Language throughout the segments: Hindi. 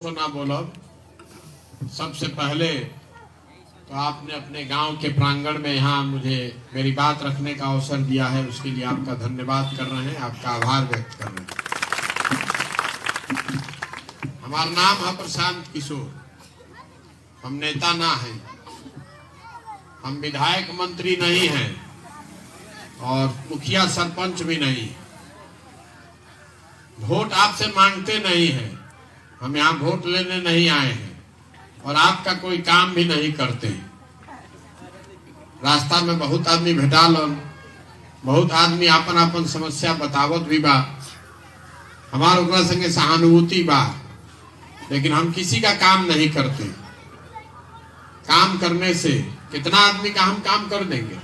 तो ना बोलो। सबसे पहले तो आपने अपने गांव के प्रांगण में यहाँ मुझे मेरी बात रखने का अवसर दिया है, उसके लिए आपका धन्यवाद कर रहे हैं, आपका आभार व्यक्त कर रहे हैं। हमारा नाम है प्रशांत किशोर। हम नेता ना हैं, हम विधायक मंत्री नहीं हैं और मुखिया सरपंच भी नहीं। वोट आपसे मांगते नहीं हैं, हम यहाँ वोट लेने नहीं आए हैं और आपका कोई काम भी नहीं करते। रास्ता में बहुत आदमी भेटाल, बहुत आदमी आपन आपन समस्या बतावत भी बा, हमारे ओकरा संगे सहानुभूति बा, लेकिन हम किसी का काम नहीं करते। काम करने से कितना आदमी का हम काम कर देंगे,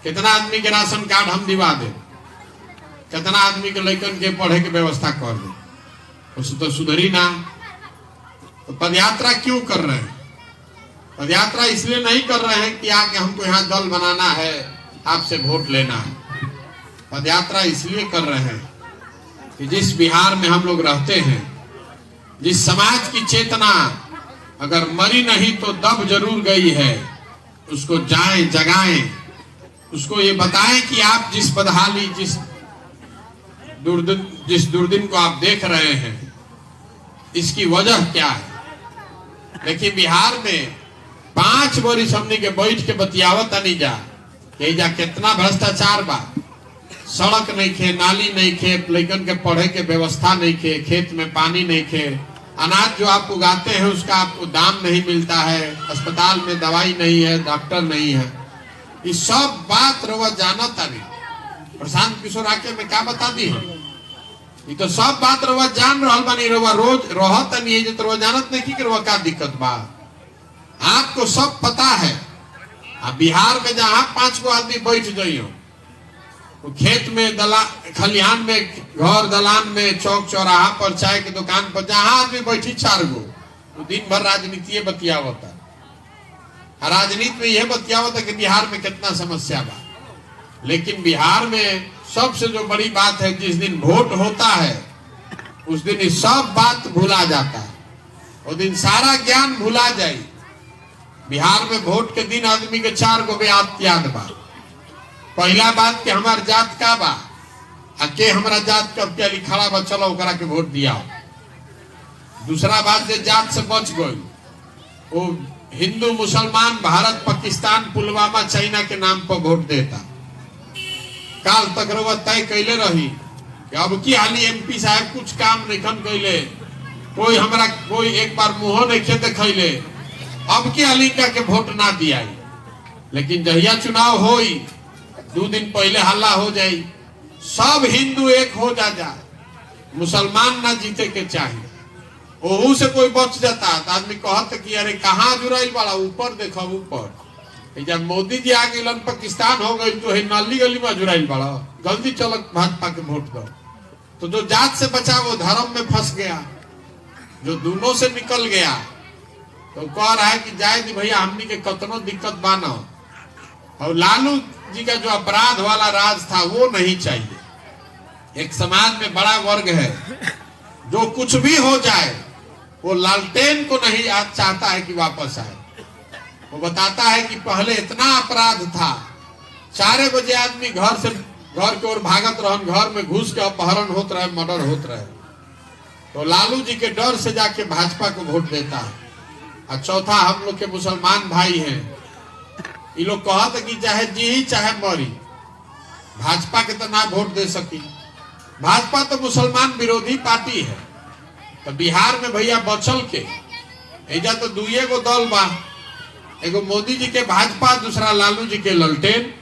कितना आदमी के राशन कार्ड हम दिवा दे, कितना आदमी के लड़कन के पढ़े के व्यवस्था कर दे, उससे तो सुधरी ना। तो पदयात्रा क्यों कर रहे हैं? पदयात्रा इसलिए नहीं कर रहे हैं कि आके हमको यहाँ दल बनाना है, आपसे वोट लेना है। पदयात्रा इसलिए कर रहे हैं कि जिस बिहार में हम लोग रहते हैं, जिस समाज की चेतना अगर मरी नहीं तो दब जरूर गई है, उसको जाएं, जगाएं, उसको ये बताएं कि आप जिस बदहाली, जिस दुर्दिन को आप देख रहे हैं, इसकी वजह क्या है। देखिए, बिहार में 5 वर्ष हमने के बैठ के बतियावत नहीं जा, यही जा कितना भ्रष्टाचार बा। सड़क नहीं खे, नाली नहीं खे, लड़कन के पढ़े के व्यवस्था नहीं खे, खेत में पानी नहीं खे, अनाज जो आप उगाते हैं उसका आपको दाम नहीं मिलता है, अस्पताल में दवाई नहीं है, डॉक्टर नहीं है। ये सब बात रवा जानता नहीं। प्रशांत किशोर आके में क्या बता दी है, ये तो सब बात रवा जान रहा बानी, रवा रोज रहत नहीं है, जो रवा जानत नहीं कि रवा क्या दिक्कत बा। आपको सब पता है। अब बिहार में जहाँ 5 गो आदमी बैठ जाइयो, तो खेत में, खलिहान में, घर दलान में, चौक चौराहा पर, चाय की दुकान पर, जहाँ आदमी बैठी 4 गो, तो दिन भर राजनीति बतियावता। राजनीति में यह बतियावता कि बिहार में कितना समस्या बा। लेकिन बिहार में सबसे जो बड़ी बात है, जिस दिन वोट होता है उस दिन ये सब बात भुला जाता है, उस दिन सारा ज्ञान भुला जाए। बिहार में वोट के दिन आदमी के 4 गो बात याद बा। पहला बात कि हमार जात का बा, के हमारा जात कब क्या लिखा बा, चलो ओकरा के वोट दिया। दूसरा बात जे जात से बच गई, वो हिंदू मुसलमान, भारत पाकिस्तान, पुलवामा, चाइना के नाम पर वोट देता। काल तक रवा तय कैले रही कि अब की हाली एमपी साहब कुछ काम नहीं कैले, कोई हमरा कोई एक बार मुंह नहीं खेते खैले, अब की हाली का के वोट ना दिया। लेकिन जहिया चुनाव होई 2 दिन पहले हल्ला हो जाई, सब हिंदू एक हो जा, मुसलमान ना जीते के चाहिए, ओहू से कोई बच जाता। तो आदमी कहत कि अरे कहाँ जुड़ाई वाला, ऊपर देखो ऊपर। जब मोदी जी आ गए पाकिस्तान हो गई तो नाली गली में जुड़ाइल बड़ा, जल्दी चलो भाजपा के वोट दो। तो जो जात से बचा वो धर्म में फंस गया, जो दोनों से निकल गया, तो कह रहा है कि जाए दी भैया, हमनी के कतनो दिक्कत बाना। और लालू जी का जो अपराध वाला राज था वो नहीं चाहिए। एक समाज में बड़ा वर्ग है जो कुछ भी हो जाए वो लालटेन को नहीं आज चाहता है कि वापस आए। वो बताता है कि पहले इतना अपराध था, 4 बजे आदमी घर के ओर भागत रहन, घर में घुस के अपहरण होत रहे, मर्डर होत रहे। तो लालू जी के डर से जाके भाजपा को वोट देता है। और चौथा, हम लोग के मुसलमान भाई हैं, ये लोग कहते कि चाहे जी चाहे मरी, भाजपा के तो ना वोट दे सकी। भाजपा तो मुसलमान विरोधी पार्टी है। तो बिहार में भैया बचल के एजा तो 2 गो दल बा, एगो मोदी जी के भाजपा, दूसरा लालू जी के ललटेन।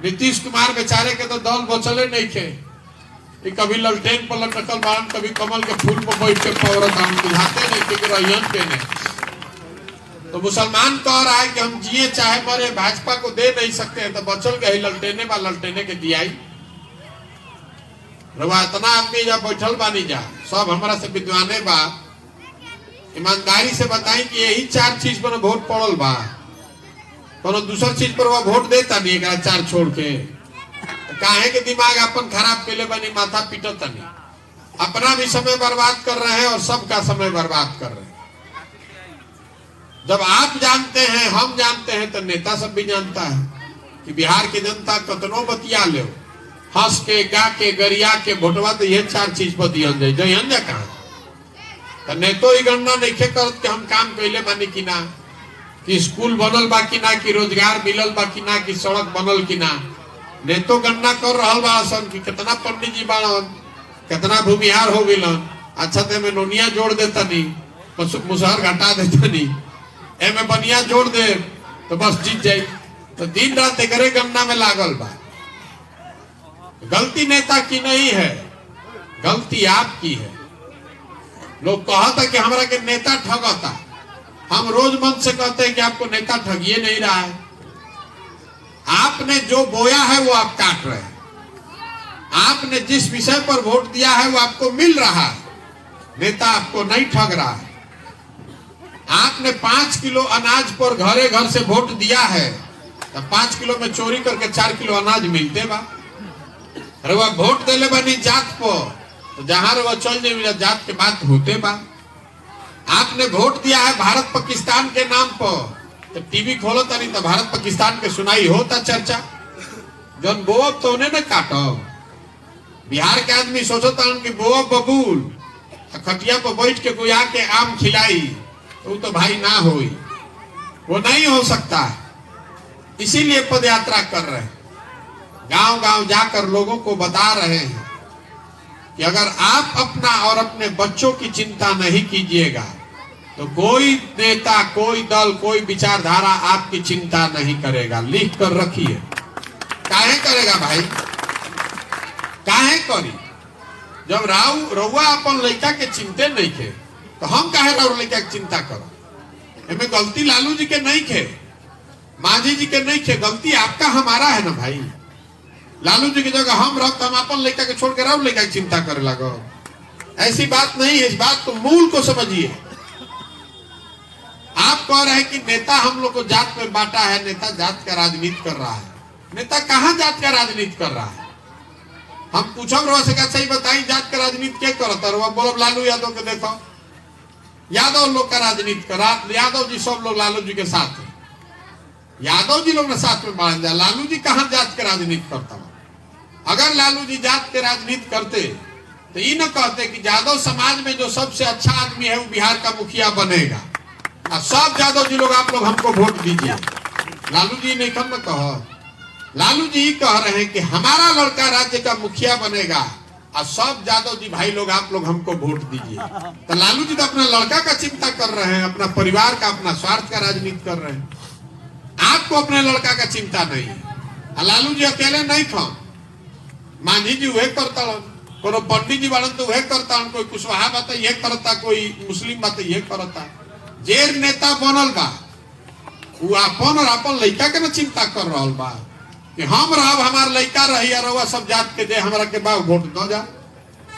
नीतीश कुमार बेचारे के तो दल बचले नहीं थे, कभी ललटेन पर लटकल बारन, कभी कमल के फूल पर बैठ के पौरत, हम बुझाते नहीं थे कि रहियन के नहीं। तो मुसलमान कह रहा है कि हम जिए चाहे मरे, भाजपा को दे नहीं सकते हैं, तो बचल गए ललटेने बा, ललटेने के दियाई। रवा इतना आदमी जब बैठल बानी जा, सब हमारा से विद्वाने बा, ईमानदारी से बताई कि यही 4 चीज पर वोट पड़ल बा, कोनो दूसर चीज पर वो वोट देता नहीं, 4 छोड़ के। काहे के दिमाग अपन खराब कैले बनी, माथा पीटता नहीं। अपना भी समय बर्बाद कर रहे हैं और सबका समय बर्बाद कर रहे हैं। जब आप जानते हैं, हम जानते हैं, तो नेता सब भी जानता है कि बिहार की जनता कतनो बतिया ले, हंस के, गा के, गरिया के भोटवा तो ये 4 चीज पर दियन जाए जयन जा कहा तो नेतो ही गणना नहीं करत कि हम काम कैले बानी कि ना, कि स्कूल बनल बा कि ना, कि रोजगार मिलल बा कि ना, कि सड़क बनल कि ना। नेतो गणना कर रहा बा सन कि कितना पंडित जी बाड़न, कितना भूमिहार हो गइलन, अच्छा ते में नोनिया जोड़ देता नहीं, मुसहर घटा देता नहीं, एमे बनिया जोड़ दे तो बस जीत जाए। तो दिन रात एकरे गणना में लागल बा। गलती नेता की नहीं है, गलती आपकी है। लोग कहता कि हमरा के नेता ठगता, हम रोज मन से कहते हैं कि आपको नेता ठगिए नहीं रहा है। आपने जो बोया है वो आप काट रहे हैं। आपने जिस विषय पर वोट दिया है वो आपको मिल रहा है। नेता आपको नहीं ठग रहा है। आपने 5 किलो अनाज पर घरे घर से वोट दिया है, तो 5 किलो में चोरी करके 4 किलो अनाज मिलते बा। अरे वह वोट देले बनी जात पर, तो जहां वो चल जाए जात के बात होते बा। आपने वोट दिया है भारत पाकिस्तान के नाम पर, तो टीवी खोलो तनी तो भारत पाकिस्तान के सुनाई होता चर्चा। जन बोब तो उन्हें न काटो। बिहार के आदमी सोचता कि बोब बबूल खटिया पर बैठ के कोई आके आम खिलाई, तो भाई ना होई, वो नहीं हो सकता है। इसीलिए पद यात्रा कर रहे हैं, गांव गांव जाकर लोगों को बता रहे हैं कि अगर आप अपना और अपने बच्चों की चिंता नहीं कीजिएगा तो कोई नेता, कोई दल, कोई विचारधारा आपकी चिंता नहीं करेगा। लिख कर रखिए। काहे करेगा भाई, काहे करी? जब रउआ अपन लड़का के चिंते नहीं थे तो हम काहे राउर लड़का की चिंता करो? एमे गलती लालू जी के नहीं थे, मांझी जी के नहीं थे, गलती आपका हमारा है ना भाई। लालू जी की जगह हम रह, हम अपन लड़का के छोड़ के राउर लड़का की चिंता करे लगो। ऐसी बात नहीं है। इस बात को मूल को समझिए। आप कह रहे हैं कि नेता हम लोग को जात में बांटा है, नेता जात का राजनीति कर रहा है। नेता कहां जात का राजनीति कर रहा है? हम पूछब रहा से सही बताई, जात का राजनीति क्या करता है? बोलब लालू यादव के देखो, यादव लोग का राजनीति करा, यादव जी सब लोग लालू जी के साथ है, यादव जी लोग ने साथ में बांध दिया। लालू जी कहां जात के राजनीति करता? अगर लालू जी जात के राजनीति करते तो ये न कहते कि यादव समाज में जो सबसे अच्छा आदमी है वो बिहार का मुखिया बनेगा, और सब यादव जी लोग आप लोग हमको वोट दीजिए। लालू जी नहीं कम कहो, लालू जी कह रहे हैं कि हमारा लड़का राज्य का मुखिया बनेगा और सब यादव जी भाई लोग आप लोग हमको वोट दीजिए। तो लालू जी तो अपना लड़का का चिंता कर रहे हैं, अपना परिवार का, अपना स्वार्थ का राजनीति कर रहे हैं। आपको अपने लड़का का चिंता नहीं है। लालू जी अकेले नहीं थे, मांझी जी वह करता, कोनो पंडित जी वालन तो वह करता, कोई कुशवाहा बात यह करता, कोई मुस्लिम बात यह करता। जेर नेता बनल बा वो अपन और अपन लड़का के न चिंता कर रहा बा कि हम रह, हमार लड़का रही और सब जात के दे हमरा के बाद वोट दो जा।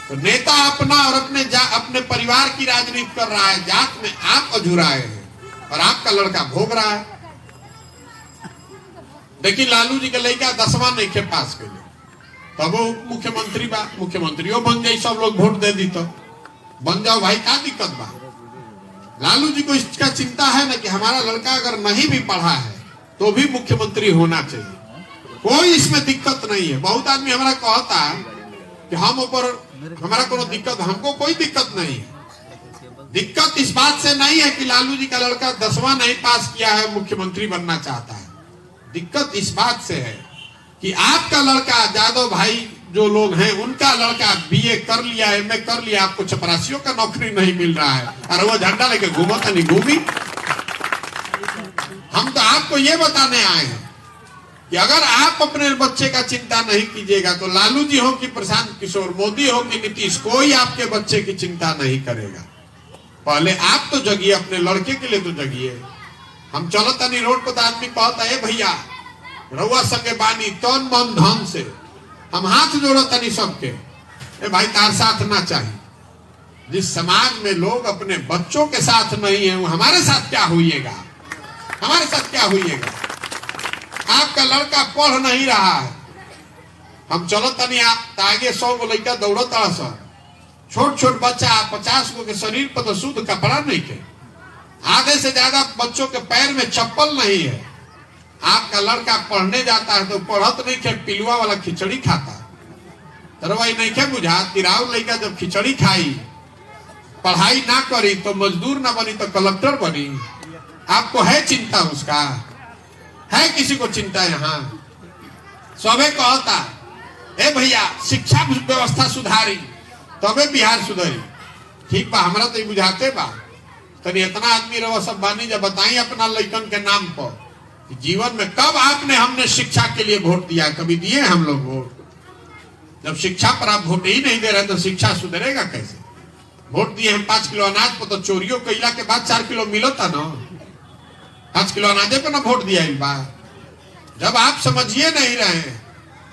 तो नेता अपना और अपने परिवार की राजनीति कर रहा है। जात में आप अधूराए हैं और आपका लड़का भोग रहा है। देखिए लालू जी के लड़का 10वां नहीं के पास के लिए, तब वो मुख्यमंत्री बा, मुख्यमंत्रियों बन जाए, सब लोग वोट दे दी तो बन जाओ भाई, क्या दिक्कत बा? लालू जी को इसका चिंता है ना कि हमारा लड़का अगर नहीं भी पढ़ा है तो भी मुख्यमंत्री होना चाहिए। कोई इसमें दिक्कत नहीं है। बहुत आदमी हमारा कहता है कि हम ऊपर हमारा कोनो दिक्कत, हमको कोई दिक्कत नहीं है। दिक्कत इस बात से नहीं है कि लालू जी का लड़का 10वां नहीं पास किया है, मुख्यमंत्री बनना चाहता है। दिक्कत इस बात से है कि आपका लड़का, यादव भाई जो लोग हैं उनका लड़का बीए कर लिया, एमए कर लिया, आपको चपरासियों का नौकरी नहीं मिल रहा है और वो झंडा लेके घूमता नहीं घूमी। हम तो आपको ये बताने आए हैं कि अगर आप अपने बच्चे का चिंता नहीं कीजिएगा तो लालू जी हो कि प्रशांत किशोर, मोदी हो कि नीतीश, कोई आपके बच्चे की चिंता नहीं करेगा। पहले आप तो जगिए, अपने लड़के के लिए तो जगिए। हम चलता नहीं रोड पर, आदमी कहता है भैया रउआ संगे बानी तन मन धन से, हम हाथ जोड़ता नहीं सबके, ए भाई तार साथ ना चाहिए। जिस समाज में लोग अपने बच्चों के साथ नहीं है वो हमारे साथ क्या हुईएगा? हमारे साथ क्या हुईएगा? आपका लड़का पढ़ नहीं रहा है, हम चलता नहीं आगे 100 गो लड़का दौड़ता सर, छोट छोट बच्चा 50 गो के शरीर पर तो शुद्ध कपड़ा नहीं के, आधे से ज्यादा बच्चों के पैर में चप्पल नहीं है। आपका लड़का पढ़ने जाता है तो पढ़त नहीं के, पिलुआ वाला खिचड़ी खाता है। तरवाई नहीं के बुझा, तिराव लड़का जब खिचड़ी खाई, पढ़ाई ना करी तो मजदूर ना बनी तो कलेक्टर बनी। आपको है चिंता उसका? है किसी को चिंता? यहाँ सबे कहता ए भैया शिक्षा व्यवस्था सुधारी तबे बिहार सुधरी। ठीक बा, हमरा तो बुझाते बा। तनी इतना आदमी रहो सब बानी, जब बताई अपना लड़कन के नाम पर जीवन में कब आपने हमने शिक्षा के लिए वोट दिया? कभी दिए हम लोग वोट? जब शिक्षा पर आप वोट ही नहीं दे रहे तो शिक्षा सुधरेगा कैसे? वोट दिए हम 5 किलो अनाज पर, तो चोरियों कैला के बाद 4 किलो मिलो था ना। 5 किलो अनाजे पे ना वोट दिया इस बार। जब आप समझिए नहीं रहे,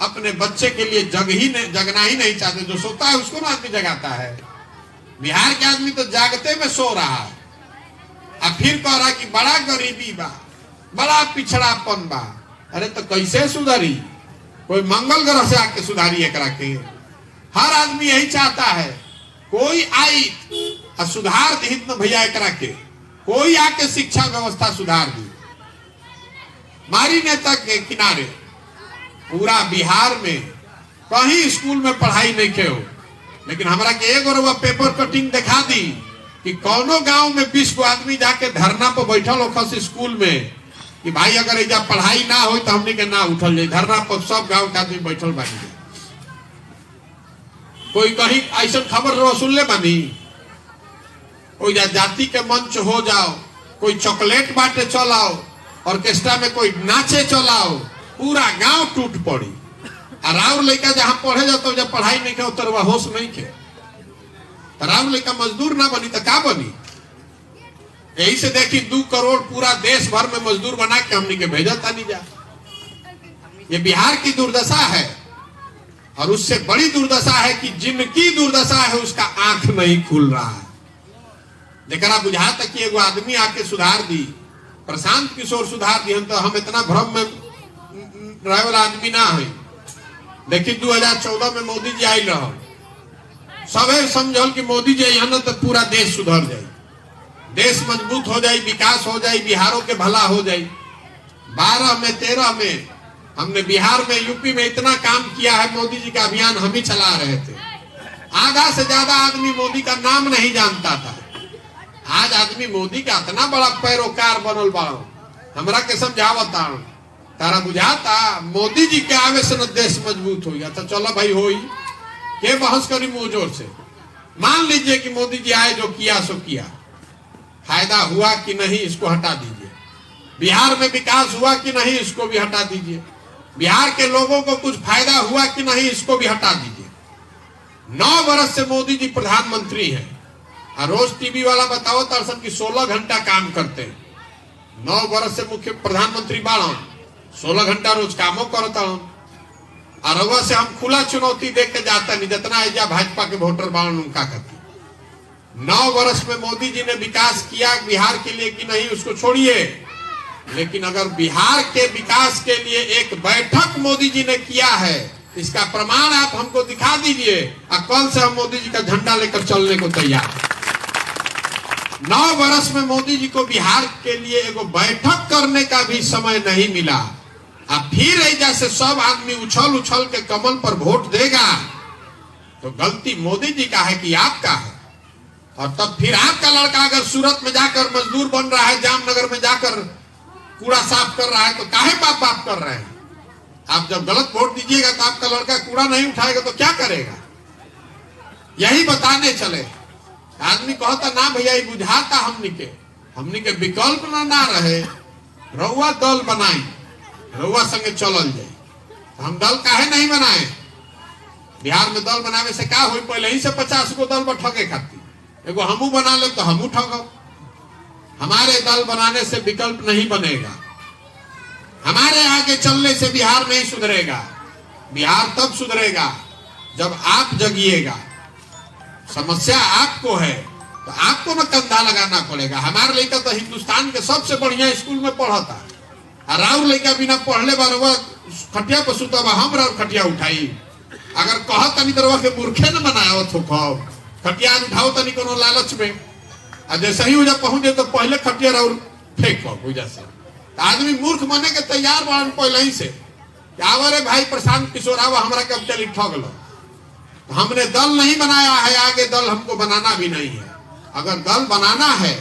अपने बच्चे के लिए जगना ही नहीं चाहते, जो सोता है उसको ना आदमी जगाता है। बिहार के आदमी तो जागते में सो रहा है, अब फिर कह रहा कि बड़ा गरीबी बा, बड़ा पिछड़ापन बा। अरे तो कैसे सुधारी? कोई मंगल ग्रह से आके सुधारी एकरा के? हर आदमी यही चाहता है कोई आई और सुधार दी न भैया एकरा के, कोई आके शिक्षा व्यवस्था सुधार दी। मारी नेता के किनारे पूरा बिहार में कहीं स्कूल में पढ़ाई नहीं के हो, लेकिन हमरा के एगो रउआ पेपर कटिंग दिखा दी कि कौनो गांव में 20 गो आदमी जाके धरना पर बैठल हो स्कूल में कि भाई अगर एजा पढ़ाई ना हो तो हमने के ना उठल जाए। धरना पर सब गांव के आदमी बैठल बानी। कोई कहीं ऐसा खबर सुन ले बानी? कोई जाति के मंच हो जाओ, कोई चॉकलेट बांटे चलाओ, ऑर्केस्ट्रा में कोई नाचे चलाओ, पूरा गांव टूट पड़ी। और लड़का जहां पढ़े जाता जब पढ़ाई नहीं के तो होश नहीं के, राउर लड़का मजदूर ना बनी तो का बनी? यही से देखी 2 करोड़ पूरा देश भर में मजदूर बना के हमने के भेजा था नहीं जा। ये बिहार की दुर्दशा है। और उससे बड़ी दुर्दशा है कि जिनकी दुर्दशा है उसका आंख नहीं खुल रहा है। देखा बुझा तक कि एगो आदमी आके सुधार दी, प्रशांत किशोर सुधार दी, हम तो हम इतना भ्रम में रहे वाला आदमी ना है। देखिए 2014 में मोदी जी आई रहो, सबे समझल कि मोदी जी यहाँ तो पूरा देश सुधर जाए, देश मजबूत हो जाए, विकास हो जाए, बिहारों के भला हो जाए। 12 में 13 में हमने बिहार में यूपी में इतना काम किया है, मोदी जी का अभियान हम ही चला रहे थे। आधा से ज्यादा आदमी मोदी का नाम नहीं जानता था। आज आदमी मोदी का इतना बड़ा पैरोकार बनल बाड़ो, हमरा के समझावता तारा बुझाता मोदी जी के आवे से न देश मजबूत हो गया। तो चलो भाई होई के बहस करी मुंह जोर से। मान लीजिए कि मोदी जी आए, जो किया सो किया, फायदा हुआ कि नहीं इसको हटा दीजिए। बिहार में विकास हुआ कि नहीं इसको भी हटा दीजिए। बिहार के लोगों को कुछ फायदा हुआ कि नहीं इसको भी हटा दीजिए। 9 वर्ष से मोदी जी प्रधानमंत्री हैं और रोज टीवी वाला बताओ दर्शन की 16 घंटा काम करते हैं। 9 वर्ष से मुख्य प्रधानमंत्री बाड़ा 16 घंटा रोज कामों करता हूं। और से हम खुला चुनौती देख के जाता नहीं, जितना एजा भाजपा के वोटर बाड़ा उनका करती। 9 वर्ष में मोदी जी ने विकास किया बिहार के लिए कि नहीं उसको छोड़िए, लेकिन अगर बिहार के विकास के लिए एक बैठक मोदी जी ने किया है, इसका प्रमाण आप हमको दिखा दीजिए और कल से हम मोदी जी का झंडा लेकर चलने को तैयार हैं। 9 वर्ष में मोदी जी को बिहार के लिए एगो बैठक करने का भी समय नहीं मिला। अब फिर जैसे सब आदमी उछल उछल के कमल पर वोट देगा तो गलती मोदी जी का है कि आपका है। और तब फिर आपका लड़का अगर सूरत में जाकर मजदूर बन रहा है, जामनगर में जाकर कूड़ा साफ कर रहा है, तो काहे बाप बाप कर रहे हैं? आप जब गलत वोट दीजिएगा तो आपका लड़का कूड़ा नहीं उठाएगा तो क्या करेगा? यही बताने चले। आदमी कहता ना भैया ये बुझाता हमनी के विकल्प ना रहे, रउआ दल बनाई, रउआ संगे चलल जाए। तो हम दल काहे नहीं बनाए? बिहार में दल बनावे से क्या हुई? पहले ही से 50 गो दल पर ठगे खाती, एगो हमू बना ले तो हमू ठगो। हमारे दल बनाने से विकल्प नहीं बनेगा। हमारे आगे चलने से बिहार नहीं सुधरेगा। बिहार तब सुधरेगा जब आप जगिएगा। समस्या आपको है तो आपको न कंधा लगाना पड़ेगा। हमारे लड़का तो हिंदुस्तान के सबसे बढ़िया स्कूल में पढ़ा था, और राउर लड़का बिना पढ़ले बार खटिया पर सुता, हम खटिया उठाई। अगर कहत नहीं तो के मूर्खे न बनाया खटियार उठाओ तनी कोनो लालच में, और जैसे ही जब पहुंचे तो पहले खटियार और फेंक वजह से आदमी मूर्ख बने के तैयार बन पहले ही से। रे भाई प्रशांत किशोर आवा हमरा के चली ठग लो। तो हमने दल नहीं बनाया है, आगे दल हमको बनाना भी नहीं है। अगर दल बनाना है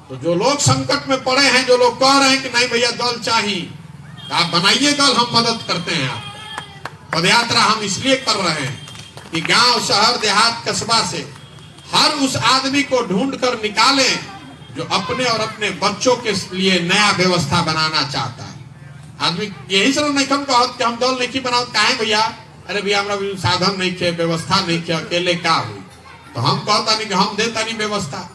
तो जो लोग संकट में पड़े हैं, जो लोग कह रहे हैं कि नहीं भैया दल चाहिए, तो आप बनाइए दल, हम मदद करते हैं। आप पदयात्रा हम इसलिए कर रहे हैं कि गांव शहर देहात कस्बा से हर उस आदमी को ढूंढ कर निकालें जो अपने और अपने बच्चों के लिए नया व्यवस्था बनाना चाहता है। आदमी यही सब नहीं कम कहत कि हम दल नहीं बनाओ, काहे भैया, अरे भैया हमारा साधन नहीं खे, व्यवस्था नहीं खे, अकेले क्या हुई। तो हम कहता नहीं कि हम देता नहीं व्यवस्था,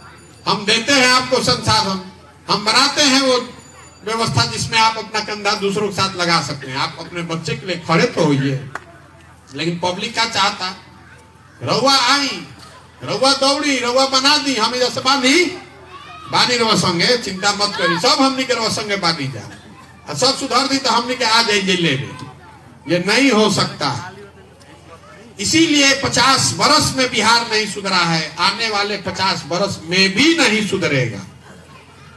हम देते हैं आपको संसाधन, हम बनाते हैं वो व्यवस्था जिसमें आप अपना कंधा दूसरों के साथ लगा सकते हैं। आप अपने बच्चे के लिए खड़े तो होइए। लेकिन पब्लिक क्या चाहता, रउआ आई, रउआ दौड़ी, रउआ बना दी, हमें जैसे बानी रउआ संगे, चिंता मत करी, सब हमनी के रउआ संगे बानी जा, सब सुधर दी तो हमनी के आ जाइए ले। ये नहीं हो सकता। इसीलिए 50 वर्ष में बिहार नहीं सुधरा है, आने वाले 50 वर्ष में भी नहीं सुधरेगा।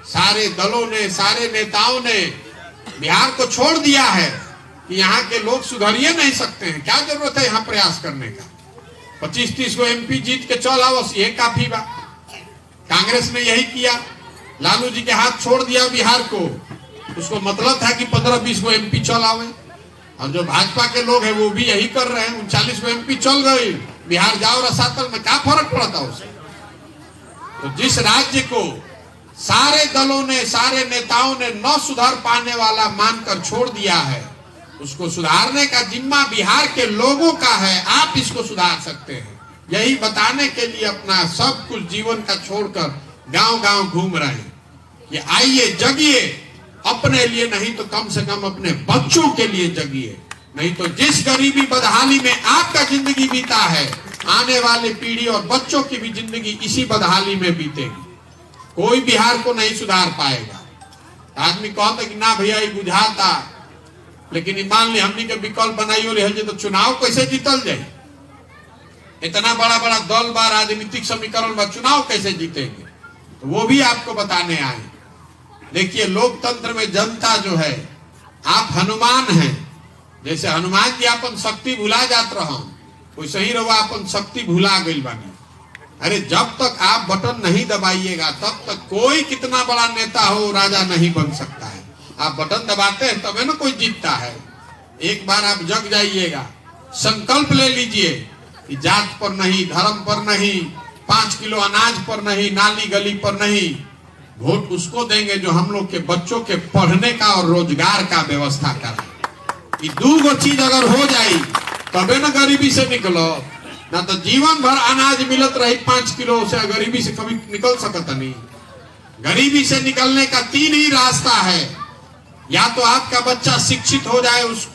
सारे दलों ने, सारे नेताओं ने बिहार को छोड़ दिया है कि यहाँ के लोग सुधरिए नहीं सकते हैं। क्या जरूरत है यहाँ प्रयास करने का? 25-30 को एमपी जीत के चल आओ, ये काफी बा। कांग्रेस ने यही किया, लालू जी के हाथ छोड़ दिया बिहार को। उसको मतलब था कि 15-20 को एमपी चल आवे, और जो भाजपा के लोग हैं वो भी यही कर रहे हैं। 39 को एमपी चल गए, बिहार जाओ रसातल में क्या फर्क पड़ता उसे। तो जिस राज्य को सारे दलों ने, सारे नेताओं ने न सुधार पाने वाला मानकर छोड़ दिया है, उसको सुधारने का जिम्मा बिहार के लोगों का है। आप इसको सुधार सकते हैं, यही बताने के लिए अपना सब कुछ जीवन का छोड़कर गांव-गांव घूम रहे हैं कि आइए जगिए, अपने लिए नहीं तो कम से कम अपने बच्चों के लिए जगिए। नहीं तो जिस गरीबी बदहाली में आपका जिंदगी बीता है, आने वाली पीढ़ी और बच्चों की भी जिंदगी इसी बदहाली में बीतेगी। कोई बिहार को नहीं सुधार पाएगा। आदमी कहता कि ना भैया ये बुझाता, लेकिन मान ली हमनी के विकल्प बनाइयो रहे तो चुनाव कैसे जीतल जाए? इतना बड़ा बड़ा दल बा, राजनीतिक समीकरण बा, चुनाव कैसे जीतेंगे? तो वो भी आपको बताने आए। देखिए लोकतंत्र में जनता जो है, आप हनुमान हैं, जैसे हनुमान जी अपन शक्ति भुला जात रहा, वैसे ही रहो अपन शक्ति भुला गई बानी। अरे जब तक आप बटन नहीं दबाइएगा तब तक कोई कितना बड़ा नेता हो राजा नहीं बन सकता है। आप बटन दबाते हैं तब है ना कोई जीतता है। एक बार आप जग जाइएगा, संकल्प ले लीजिए कि जात पर नहीं, धर्म पर नहीं, 5 किलो अनाज पर नहीं, नाली गली पर नहीं, वोट उसको देंगे जो हम लोग के बच्चों के पढ़ने का और रोजगार का व्यवस्था करे। ये 2 चीज अगर हो जाए तबे ना गरीबी से निकलो, ना तो जीवन भर अनाज मिलत रही 5 किलो से, गरीबी से कभी निकल सकता नहीं। गरीबी से निकलने का 3 ही रास्ता है, या तो आपका बच्चा शिक्षित हो जाए, उस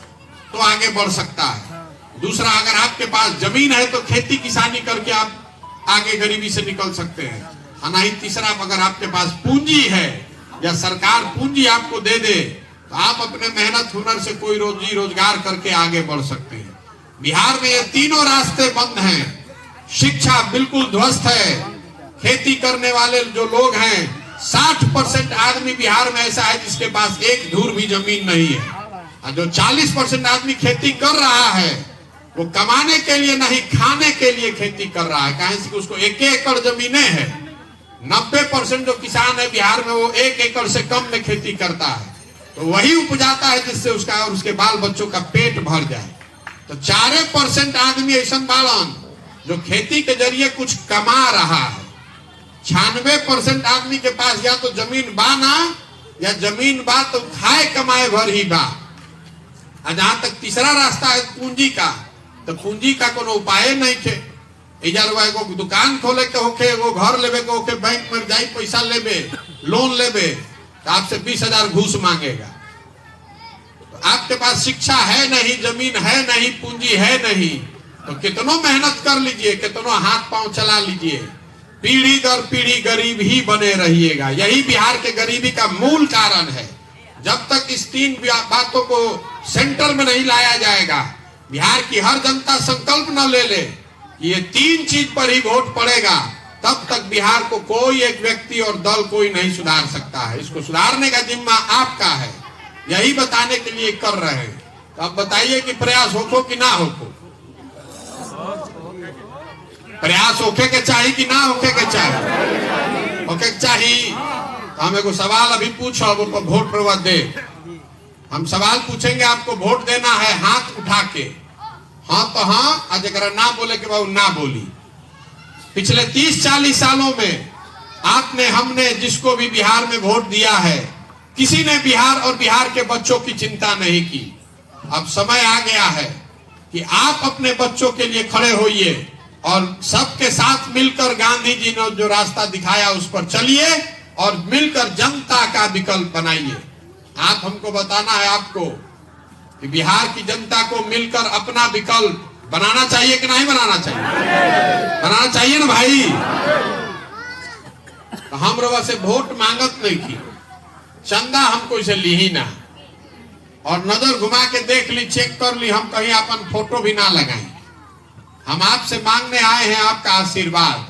तो आगे बढ़ सकता है। दूसरा, अगर आपके पास जमीन है तो खेती किसानी करके आप आगे गरीबी से निकल सकते हैं। नहीं, तीसरा, अगर आपके पास पूंजी है या सरकार पूंजी आपको दे दे तो आप अपने मेहनत हुनर से कोई रोजी रोजगार करके आगे बढ़ सकते हैं। बिहार में ये तीनों रास्ते बंद हैं। शिक्षा बिल्कुल ध्वस्त है। खेती करने वाले जो लोग हैं, 60% आदमी बिहार में ऐसा है जिसके पास 1 धूर भी जमीन नहीं है, और जो 40% आदमी खेती कर रहा है वो कमाने के लिए नहीं, खाने के लिए खेती कर रहा है। कहीं से उसको 1 एकड़ जमीनें है। 90% जो किसान है बिहार में वो 1 एकड़ से कम में खेती करता है, तो वही उपजाता है जिससे उसका और उसके बाल बच्चों का पेट भर जाए। तो 4% आदमी ऐसा बालन जो खेती के जरिए कुछ कमा रहा है। 96% आदमी के पास या तो जमीन बा ना, या जमीन बा तो खाए कमाए भर ही बा। जहां तक तीसरा रास्ता है पूंजी का, तो पूंजी का कोनो उपाय नहीं थे। एगो दुकान खोले के होके, एगो घर लेवे के होके, बैंक में जाई पैसा लेबे, लोन लेबे, तो आपसे 20,000 घूस मांगेगा। तो आपके पास शिक्षा है नहीं, जमीन है नहीं, पूंजी है नहीं, तो कितनों मेहनत कर लीजिए, कितनों हाथ पांव चला लीजिए, पीढ़ी दर पीढ़ी गरीब ही बने रहिएगा। यही बिहार के गरीबी का मूल कारण है। जब तक इस 3 बातों को सेंटर में नहीं लाया जाएगा, बिहार की हर जनता संकल्प न ले ले ये 3 चीज पर ही वोट पड़ेगा, तब तक बिहार को कोई एक व्यक्ति और दल कोई नहीं सुधार सकता है। इसको सुधारने का जिम्मा आपका है, यही बताने के लिए कर रहे हैं। तो अब बताइए कि प्रयास होको कि ना होको, प्रयास होके के चाहिए कि ना होके के चाहिए, होके के चाहिए। तो हम एगो सवाल अभी पूछो, वो वोट पर दे। हम सवाल पूछेंगे, आपको वोट देना है हाथ उठा के, हाँ तो हाँ, आज अगर ना बोले के बाद ना बोली। पिछले 30-40 सालों में आपने हमने जिसको भी बिहार में वोट दिया है, किसी ने बिहार और बिहार के बच्चों की चिंता नहीं की। अब समय आ गया है कि आप अपने बच्चों के लिए खड़े होइए और सबके साथ मिलकर गांधी जी ने जो रास्ता दिखाया उस पर चलिए और मिलकर जनता का विकल्प बनाइए। आप हमको बताना है आपको कि बिहार की जनता को मिलकर अपना विकल्प बनाना चाहिए कि नहीं बनाना चाहिए? बनाना चाहिए ना भाई। तो हम रवा से वोट मांगत नहीं की, चंदा हमको इसे ली ही ना, और नजर घुमा के देख ली, चेक कर ली, हम कहीं अपन फोटो भी ना लगाएं। हम आपसे मांगने आए हैं आपका आशीर्वाद।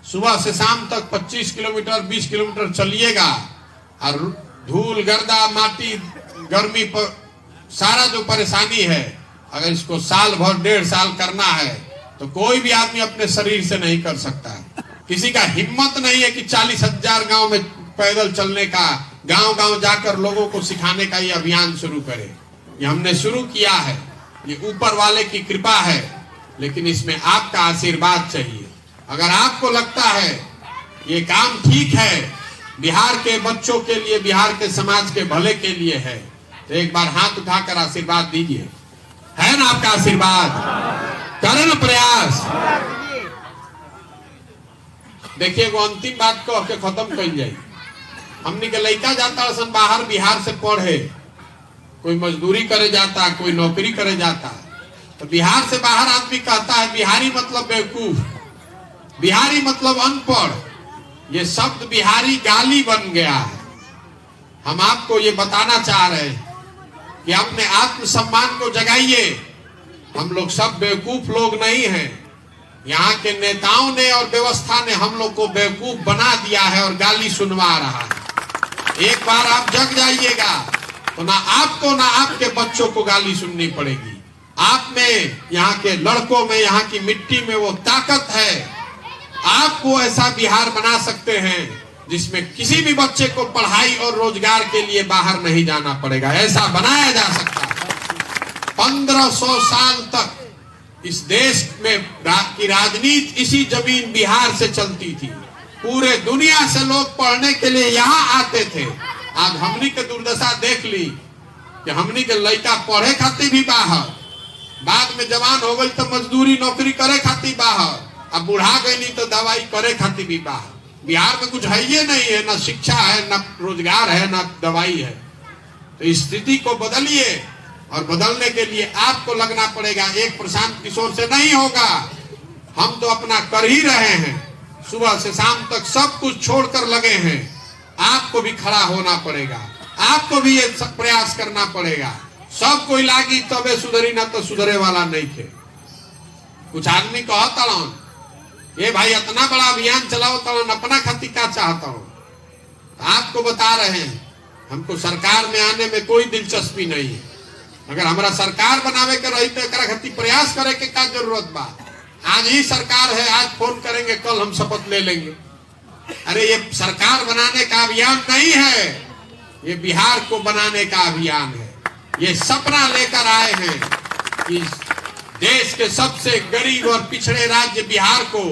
सुबह से शाम तक 25 किलोमीटर 20 किलोमीटर चलिएगा और धूल गर्दा माटी गर्मी पर सारा जो परेशानी है, अगर इसको साल भर 1.5 साल करना है तो कोई भी आदमी अपने शरीर से नहीं कर सकता है। किसी का हिम्मत नहीं है कि 40,000 गांव में पैदल चलने का, गांव गांव जाकर लोगों को सिखाने का ये अभियान शुरू करे। ये हमने शुरू किया है, ये ऊपर वाले की कृपा है, लेकिन इसमें आपका आशीर्वाद चाहिए। अगर आपको लगता है ये काम ठीक है, बिहार के बच्चों के लिए, बिहार के समाज के भले के लिए है, तो एक बार हाथ उठाकर आशीर्वाद दीजिए। है ना आपका आशीर्वाद? करें ना प्रयास। देखिए वो अंतिम बात को के खत्म कर जाए। हमने के लड़का जाता सन बाहर बिहार से पढ़े, कोई मजदूरी करे जाता, कोई नौकरी करे जाता, तो बिहार से बाहर आदमी कहता है बिहारी मतलब बेवकूफ, बिहारी मतलब अनपढ़। ये शब्द बिहारी गाली बन गया है। हम आपको ये बताना चाह रहे हैं कि अपने आत्मसम्मान को जगाइए। हम लोग सब बेवकूफ लोग नहीं हैं। यहाँ के नेताओं ने और व्यवस्था ने हम लोग को बेवकूफ बना दिया है और गाली सुनवा रहा है। एक बार आप जग जाइएगा तो ना आपको ना आपके बच्चों को गाली सुननी पड़ेगी। आप में, यहाँ के लड़कों में, यहाँ की मिट्टी में वो ताकत है। आपको ऐसा बिहार बना सकते हैं जिसमें किसी भी बच्चे को पढ़ाई और रोजगार के लिए बाहर नहीं जाना पड़ेगा। ऐसा बनाया जा सकता है। 1500 साल तक इस देश में की राजनीति इसी जमीन बिहार से चलती थी। पूरे दुनिया से लोग पढ़ने के लिए यहाँ आते थे। आज हमनी के दुर्दशा देख ली कि हमनी के लड़का पढ़े खातिर भी बाहर, बाद में जवान हो गई तो मजदूरी नौकरी करे खातिर बाहर, अब बुढ़ा गई नहीं तो दवाई करे खातिर भी बाहर। बिहार में कुछ है ये नहीं है, ना शिक्षा है, ना रोजगार है, ना दवाई है। तो इस स्थिति को बदलिए, और बदलने के लिए आपको लगना पड़ेगा। एक प्रशांत किशोर से नहीं होगा। हम तो अपना कर ही रहे हैं, सुबह से शाम तक सब कुछ छोड़कर लगे हैं। आपको भी खड़ा होना पड़ेगा, आपको भी ये प्रयास करना पड़ेगा। सब कोई लागी तबे सुधरी, ना तो सुधरे वाला नहीं थे। कुछ आदमी कहता हूं ये भाई इतना बड़ा अभियान चलाओ तो अपना खातिर क्या चाहता हूं। आपको बता रहे हैं हमको सरकार में आने में कोई दिलचस्पी नहीं है। अगर हमारा सरकार बनावे के रही तो खातिर प्रयास करे के क्या जरूरत बा। आज ही सरकार है, आज फोन करेंगे, कल हम शपथ ले लेंगे। अरे ये सरकार बनाने का अभियान नहीं है, ये बिहार को बनाने का अभियान है। ये सपना लेकर आए हैं कि देश के सबसे गरीब और पिछड़े राज्य बिहार को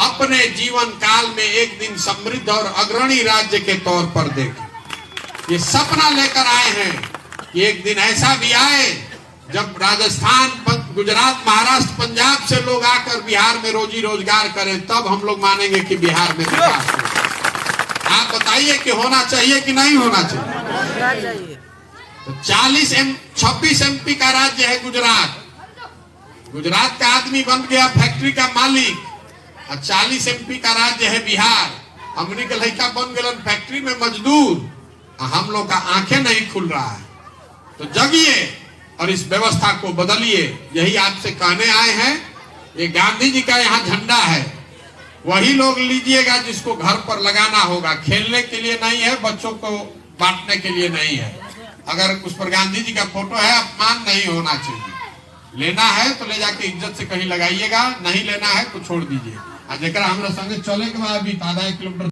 अपने जीवन काल में एक दिन समृद्ध और अग्रणी राज्य के तौर पर देखें। ये सपना लेकर आए हैं कि एक दिन ऐसा भी आए जब राजस्थान, गुजरात, महाराष्ट्र, पंजाब से लोग आकर बिहार में रोजी रोजगार करें, तब हम लोग मानेंगे कि बिहार में विकास हो। आप बताइए कि होना चाहिए कि नहीं होना चाहिए? तो 26 MP का राज्य है गुजरात। गुजरात का आदमी बन गया फैक्ट्री का मालिक, और 40 MP का राज्य है बिहार। हमने के लड़का बन गए फैक्ट्री में मजदूर। हम लोग का आंखें नहीं खुल रहा है। तो जगिए और इस व्यवस्था को बदलिए। यही आपसे कहने आए हैं ये गांधी जी का यहाँ झंडा है, वही लोग लीजिएगा जिसको घर पर लगाना होगा। खेलने के लिए नहीं है, बच्चों को बांटने के लिए नहीं है। अगर उस पर गांधी जी का फोटो है, अपमान नहीं होना चाहिए। लेना है तो ले जाके इज्जत से कहीं लगाइएगा, नहीं लेना है तो छोड़ दीजिए। जेकरा हमरा संगे चले के बाद भी आधा 1 किलोमीटर